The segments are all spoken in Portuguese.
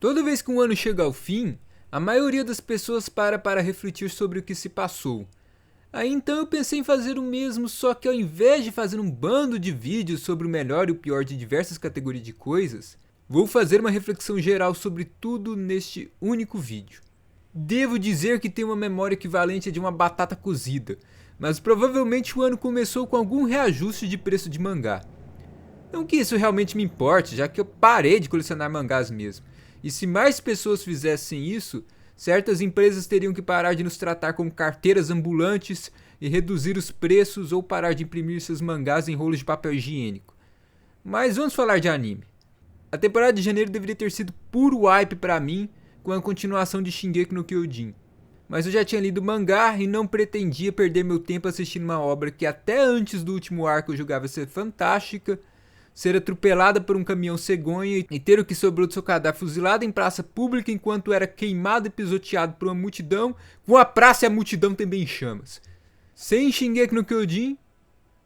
Toda vez que um ano chega ao fim, a maioria das pessoas para refletir sobre o que se passou. Aí então eu pensei em fazer o mesmo, só que ao invés de fazer um bando de vídeos sobre o melhor e o pior de diversas categorias de coisas, vou fazer uma reflexão geral sobre tudo neste único vídeo. Devo dizer que tenho uma memória equivalente a de uma batata cozida, mas provavelmente o ano começou com algum reajuste de preço de mangá. Não que isso realmente me importe, já que eu parei de colecionar mangás mesmo. E se mais pessoas fizessem isso, certas empresas teriam que parar de nos tratar como carteiras ambulantes e reduzir os preços ou parar de imprimir seus mangás em rolos de papel higiênico. Mas vamos falar de anime. A temporada de janeiro deveria ter sido puro hype pra mim com a continuação de Shingeki no Kyojin. Mas eu já tinha lido o mangá e não pretendia perder meu tempo assistindo uma obra que até antes do último arco eu julgava ser fantástica, ser atropelada por um caminhão cegonha e ter o que sobrou do seu cadáver fuzilado em praça pública enquanto era queimado e pisoteado por uma multidão, com a praça e a multidão também em chamas. Sem Shingeki no Kyojin,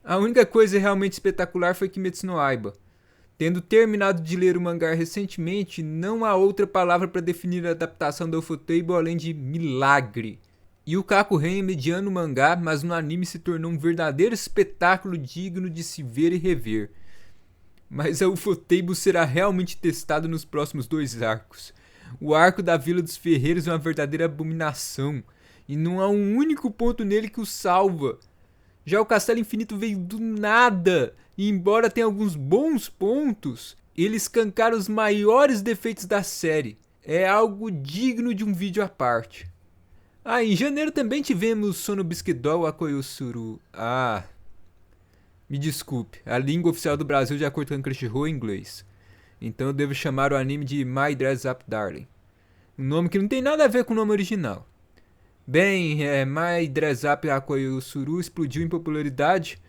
a única coisa realmente espetacular foi Kimetsu no Yaiba. Tendo terminado de ler o mangá recentemente, não há outra palavra para definir a adaptação do Ufotable além de milagre. E o Kakuren é mediano mangá, mas no anime se tornou um verdadeiro espetáculo digno de se ver e rever. Mas a Ufotable será realmente testado nos próximos 2 arcos. O arco da Vila dos Ferreiros é uma verdadeira abominação, e não há um único ponto nele que o salva. Já o Castelo Infinito veio do nada, e embora tenha alguns bons pontos, ele escancara os maiores defeitos da série. É algo digno de um vídeo à parte. Em janeiro também tivemos Sono Biscuit Doll Akoyosuru. Me desculpe, a língua oficial do Brasil de acordo com a Crunchyroll é inglês. Então eu devo chamar o anime de My Dress Up Darling. Um nome que não tem nada a ver com o nome original. Bem, My Dress Up Akoyosuru explodiu em popularidade,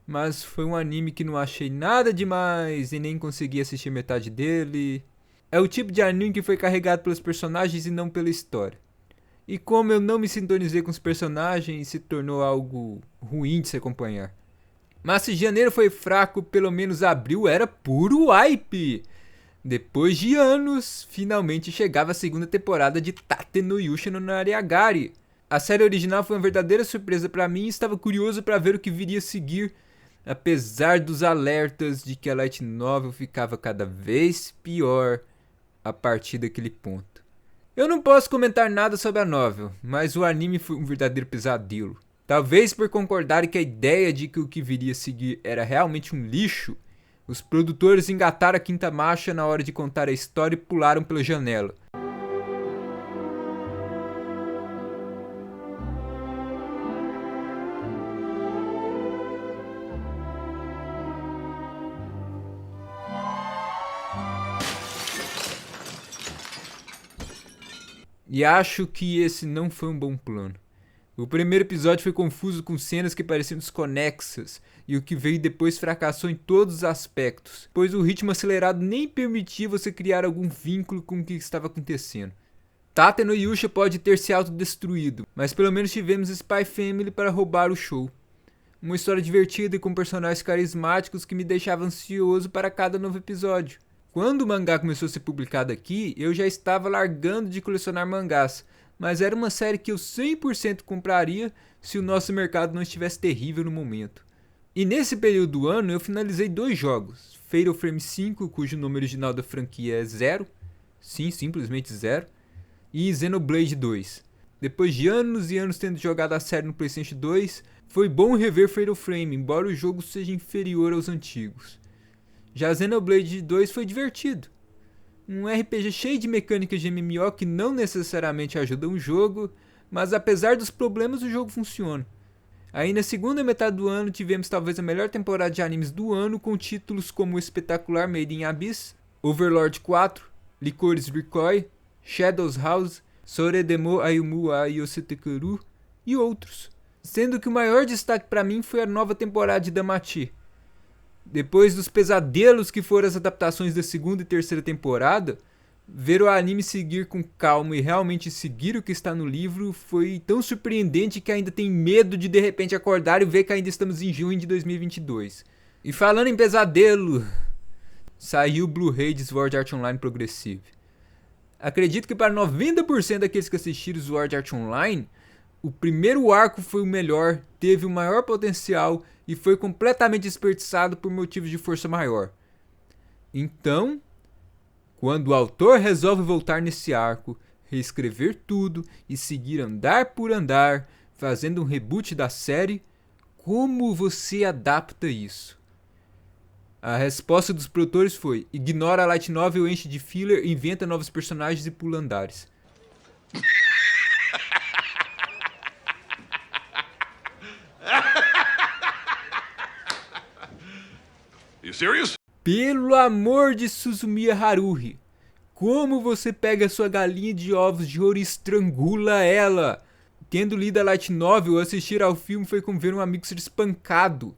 mas foi um anime que não achei nada demais e nem consegui assistir metade dele. É o tipo de anime que foi carregado pelos personagens e não pela história. E como eu não me sintonizei com os personagens, se tornou algo ruim de se acompanhar. Mas se janeiro foi fraco, pelo menos abril era puro hype. Depois de anos, finalmente chegava a segunda temporada de Tate no Yusha no Nariagari. A série original foi uma verdadeira surpresa pra mim e estava curioso para ver o que viria a seguir, apesar dos alertas de que a light novel ficava cada vez pior a partir daquele ponto. Eu não posso comentar nada sobre a novel, mas o anime foi um verdadeiro pesadelo. Talvez por concordarem que a ideia de que o que viria a seguir era realmente um lixo, os produtores engataram a quinta marcha na hora de contar a história e pularam pela janela. E acho que esse não foi um bom plano. O primeiro episódio foi confuso com cenas que pareciam desconexas, e o que veio depois fracassou em todos os aspectos, pois o ritmo acelerado nem permitia você criar algum vínculo com o que estava acontecendo. Tate no Yusha pode ter se autodestruído, mas pelo menos tivemos Spy Family para roubar o show. Uma história divertida e com personagens carismáticos que me deixava ansioso para cada novo episódio. Quando o mangá começou a ser publicado aqui, eu já estava largando de colecionar mangás, mas era uma série que eu 100% compraria se o nosso mercado não estivesse terrível no momento. E nesse período do ano eu finalizei 2 jogos, Fatal Frame 5, cujo nome original da franquia é 0, sim, simplesmente 0, e Xenoblade 2. Depois de anos e anos tendo jogado a série no PlayStation 2, foi bom rever Fatal Frame, embora o jogo seja inferior aos antigos. Já Xenoblade 2 foi divertido. Um RPG cheio de mecânicas de MMO que não necessariamente ajudam o jogo, mas apesar dos problemas o jogo funciona. Aí na segunda metade do ano tivemos talvez a melhor temporada de animes do ano com títulos como o espetacular Made in Abyss, Overlord 4, Licorice Recoil, Shadows House, Soredemo Ayumu wa Yosetekuru e outros. Sendo que o maior destaque para mim foi a nova temporada de Damacy. Depois dos pesadelos que foram as adaptações da segunda e terceira temporada, ver o anime seguir com calma e realmente seguir o que está no livro foi tão surpreendente que ainda tem medo de repente acordar e ver que ainda estamos em junho de 2022. E falando em pesadelo, saiu o Blu-ray de Sword Art Online Progressive. Acredito que para 90% daqueles que assistiram Sword Art Online, o primeiro arco foi o melhor, teve o maior potencial e foi completamente desperdiçado por motivos de força maior. Então, quando o autor resolve voltar nesse arco, reescrever tudo e seguir andar por andar, fazendo um reboot da série, como você adapta isso? A resposta dos produtores foi: ignora a light novel, enche de filler, inventa novos personagens e pula andares. You serious? Pelo amor de Suzumiya Haruhi, como você pega sua galinha de ovos de ouro e estrangula ela? Tendo lido a light novel, assistir ao filme foi como ver um amigo ser espancado.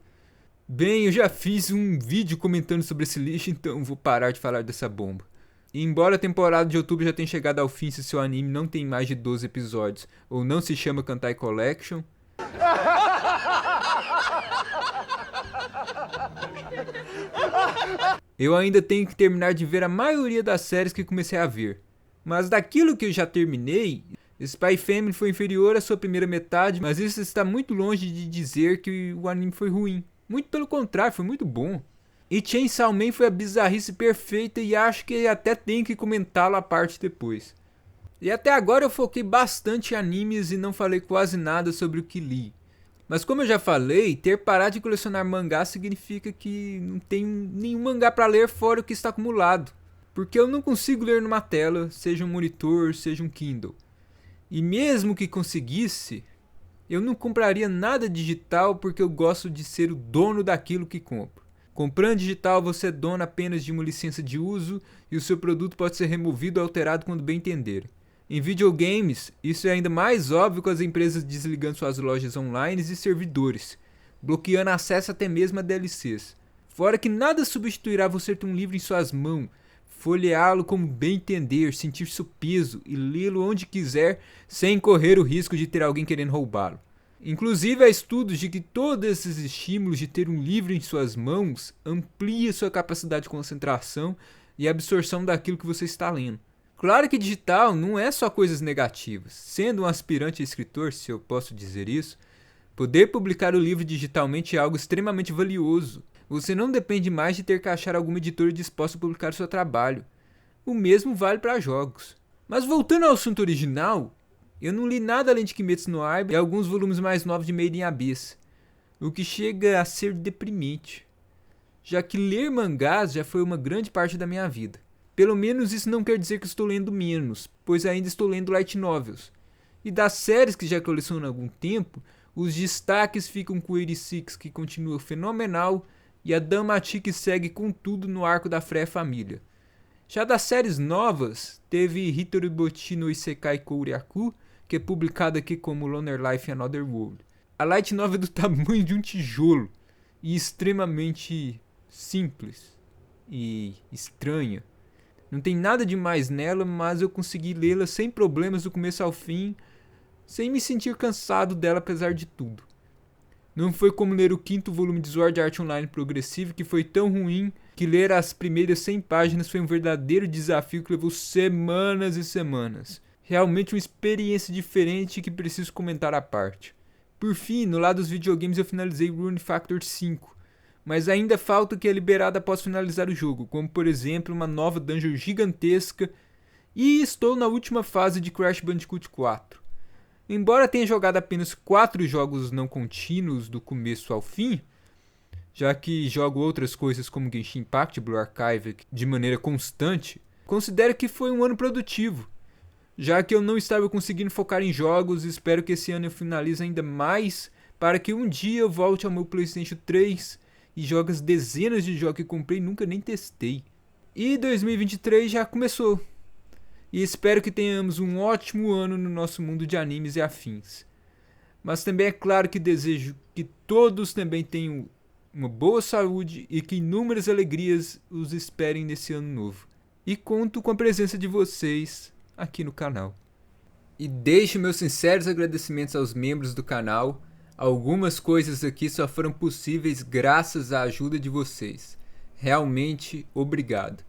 Bem, eu já fiz um vídeo comentando sobre esse lixo, então vou parar de falar dessa bomba. E embora a temporada de outubro já tenha chegado ao fim, se seu anime não tem mais de 12 episódios, ou não se chama Kantai Collection... eu ainda tenho que terminar de ver a maioria das séries que comecei a ver. Mas daquilo que eu já terminei, Spy Family foi inferior à sua primeira metade, mas isso está muito longe de dizer que o anime foi ruim. Muito pelo contrário, foi muito bom. E Chainsaw Man foi a bizarrice perfeita e acho que até tenho que comentá-lo à parte depois. E até agora eu foquei bastante em animes e não falei quase nada sobre o que li. Mas como eu já falei, ter parado de colecionar mangá significa que não tem nenhum mangá para ler fora o que está acumulado. Porque eu não consigo ler numa tela, seja um monitor, seja um Kindle. E mesmo que conseguisse, eu não compraria nada digital porque eu gosto de ser o dono daquilo que compro. Comprando digital você é dono apenas de uma licença de uso e o seu produto pode ser removido ou alterado quando bem entender. Em videogames, isso é ainda mais óbvio com as empresas desligando suas lojas online e servidores, bloqueando acesso até mesmo a DLCs. Fora que nada substituirá você ter um livro em suas mãos, folheá-lo como bem entender, sentir seu peso e lê-lo onde quiser sem correr o risco de ter alguém querendo roubá-lo. Inclusive há estudos de que todos esses estímulos de ter um livro em suas mãos amplia sua capacidade de concentração e absorção daquilo que você está lendo. Claro que digital não é só coisas negativas. Sendo um aspirante a escritor, se eu posso dizer isso, poder publicar o livro digitalmente é algo extremamente valioso. Você não depende mais de ter que achar alguma editora disposta a publicar o seu trabalho. O mesmo vale para jogos. Mas voltando ao assunto original, eu não li nada além de Kimetsu no Yaiba e alguns volumes mais novos de Made in Abyss, o que chega a ser deprimente, já que ler mangás já foi uma grande parte da minha vida. Pelo menos isso não quer dizer que estou lendo menos, pois ainda estou lendo light novels. E das séries que já coleciono há algum tempo, os destaques ficam com o 86, que continua fenomenal, e a Danmachi, que segue com tudo no arco da Freya Família. Já das séries novas, teve Hitoribochi no Isekai Kouryaku, que é publicado aqui como Loner Life in Another World. A light novel é do tamanho de um tijolo, e extremamente simples e estranha. Não tem nada demais nela, mas eu consegui lê-la sem problemas do começo ao fim, sem me sentir cansado dela apesar de tudo. Não foi como ler o 5º volume de Sword Art Online Progressive, que foi tão ruim que ler as primeiras 100 páginas foi um verdadeiro desafio que levou semanas e semanas. Realmente uma experiência diferente que preciso comentar à parte. Por fim, no lado dos videogames eu finalizei Rune Factor 5, mas ainda falta o que é liberado após finalizar o jogo, como por exemplo uma nova dungeon gigantesca, e estou na última fase de Crash Bandicoot 4. Embora tenha jogado apenas 4 jogos não contínuos do começo ao fim, já que jogo outras coisas como Genshin Impact e Blue Archive de maneira constante, considero que foi um ano produtivo, já que eu não estava conseguindo focar em jogos e espero que esse ano eu finalize ainda mais para que um dia eu volte ao meu PlayStation 3 e jogue as dezenas de jogos que comprei e nunca nem testei. E 2023 já começou. E espero que tenhamos um ótimo ano no nosso mundo de animes e afins. Mas também é claro que desejo que todos também tenham uma boa saúde e que inúmeras alegrias os esperem nesse ano novo. E conto com a presença de vocês aqui no canal. E deixo meus sinceros agradecimentos aos membros do canal. Algumas coisas aqui só foram possíveis graças à ajuda de vocês. Realmente, obrigado.